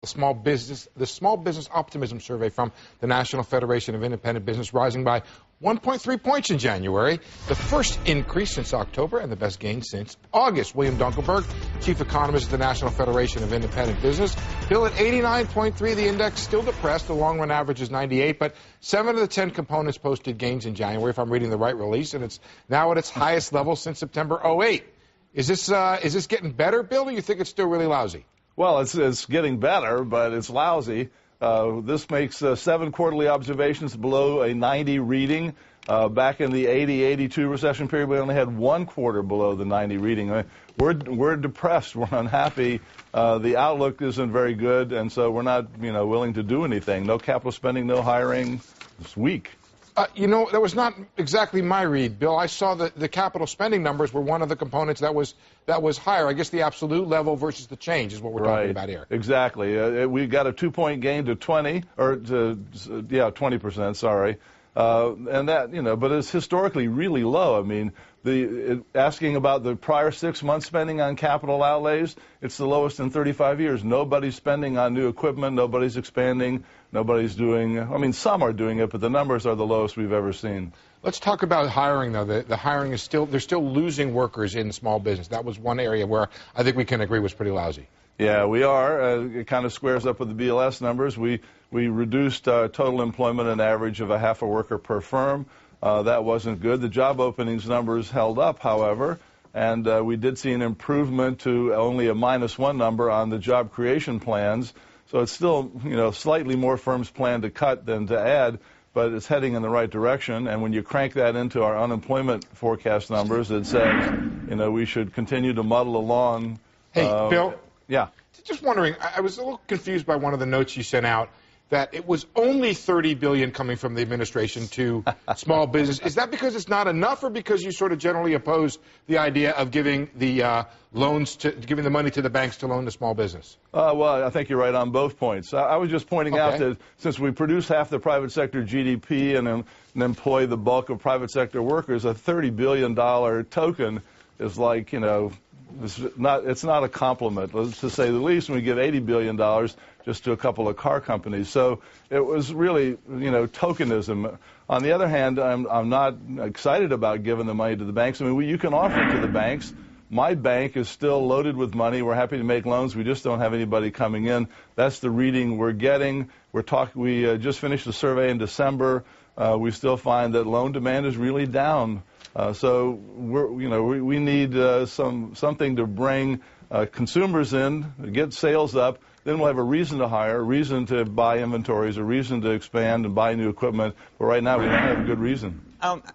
The Small Business Optimism survey from the National Federation of Independent Business rising by 1.3 points in January, the first increase since October and the best gain since August. William Dunkelberg, chief economist of the National Federation of Independent Business. Bill, at 89.3, the index still depressed. The long-run average is 98, but 7 of the 10 components posted gains in January, if I'm reading the right release, and it's now at its highest level since September '08. Is this getting better, Bill, or you think it's still really lousy? Well, it's getting better, but it's lousy. This makes 7 quarterly observations below a 90 reading. Back in the 80-82 recession period, we only had 1 quarter below the 90 reading. We're depressed. We're unhappy. The outlook isn't very good, and so we're not, willing to do anything. No capital spending, no hiring. It's weak. That was not exactly my read, Bill. I saw that the capital spending numbers were one of the components that was higher. I guess the absolute level versus the change is what we're talking about here. Exactly. We got a 2-point gain to 20%. Sorry, and that but it's historically really low. I mean, asking about the prior 6 months spending on capital outlays, it's the lowest in 35 years. Nobody's spending on new equipment. Nobody's expanding. Nobody's doing, some are doing it, but the numbers are the lowest we've ever seen. Let's talk about hiring, though. The hiring is they're still losing workers in small business. That was one area where I think we can agree was pretty lousy. Yeah, we are. It kind of squares up with the BLS numbers. We reduced total employment an average of a half a worker per firm. That wasn't good. The job openings numbers held up, however, and we did see an improvement to only a -1 number on the job creation plans. So it's still, slightly more firms plan to cut than to add, but it's heading in the right direction. And when you crank that into our unemployment forecast numbers, it says, we should continue to muddle along. Hey, Bill? Yeah. Just wondering, I was a little confused by one of the notes you sent out, that it was only $30 billion coming from the administration to small business. Is that because it's not enough, or because you sort of generally oppose the idea of giving the giving the money to the banks to loan to small business? Well, I think you're right on both points. I was just pointing out that since we produce half the private sector GDP and employ the bulk of private sector workers, a $30 billion token is like, it's not a compliment, to say the least, when we give $80 billion just to a couple of car companies. So it was really, tokenism. On the other hand, I'm not excited about giving the money to the banks. You can offer it to the banks. My bank is still loaded with money. We're happy to make loans. We just don't have anybody coming in. That's the reading we're getting. We just finished a survey in December. We still find that loan demand is really down. So we need something to bring consumers in, get sales up. Then we'll have a reason to hire, a reason to buy inventories, a reason to expand and buy new equipment. But right now we don't have a good reason.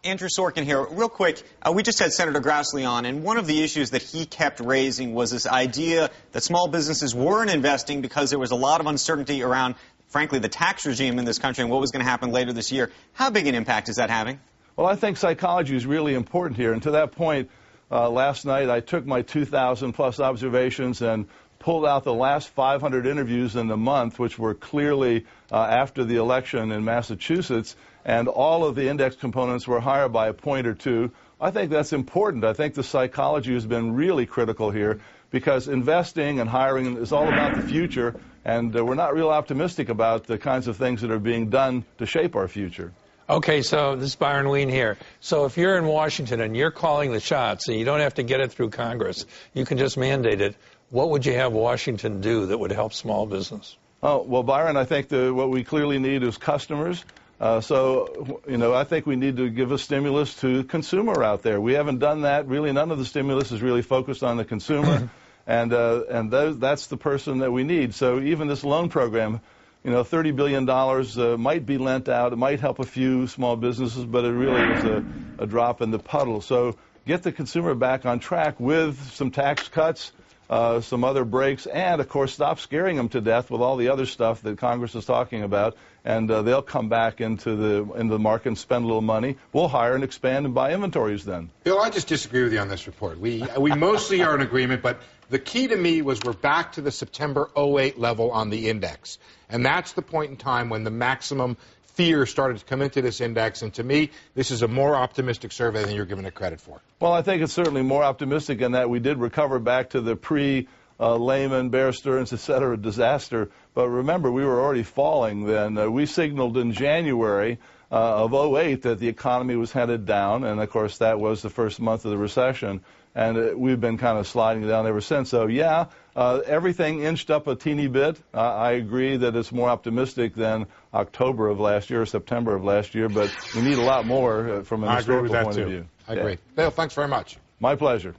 Andrew Sorkin here. Real quick, we just had Senator Grassley on, and one of the issues that he kept raising was this idea that small businesses weren't investing because there was a lot of uncertainty around, frankly, the tax regime in this country and what was going to happen later this year. How big an impact is that having? Well, I think psychology is really important here. And to that point, last night I took my 2,000-plus observations and pulled out the last 500 interviews in the month, which were clearly after the election in Massachusetts, and all of the index components were higher by a point or two. I think that's important. I think the psychology has been really critical here, because investing and hiring is all about the future, and we're not real optimistic about the kinds of things that are being done to shape our future. Okay, so this is Byron Wien here. So if you're in Washington and you're calling the shots and you don't have to get it through Congress, you can just mandate it, what would you have Washington do that would help small business? Oh, well, Byron, I think what we clearly need is customers. I think we need to give a stimulus to the consumer out there. We haven't done that. Really, none of the stimulus is really focused on the consumer, and that's the person that we need. So even this loan program, $30 billion might be lent out. It might help a few small businesses, but it really is a drop in the puddle. So get the consumer back on track with some tax cuts, some other breaks, and, of course, stop scaring them to death with all the other stuff that Congress is talking about, and they'll come back into the market and spend a little money. We'll hire and expand and buy inventories then. Bill, I just disagree with you on this report. We mostly are in agreement, but the key to me was we're back to the September '08 level on the index, and that's the point in time when the maximum fear started to come into this index, and to me, this is a more optimistic survey than you're giving it credit for. Well, I think it's certainly more optimistic in that we did recover back to the pre-Lehman, Bear Stearns, et cetera, disaster, But remember, we were already falling then. We signaled in January of 2008 that the economy was headed down, and of course that was the first month of the recession, and we've been kind of sliding down ever since. So yeah, everything inched up a teeny bit. I agree that it's more optimistic than October of last year or September of last year, but we need a lot more from an historical point of view. I agree. Bill, thanks very much. My pleasure.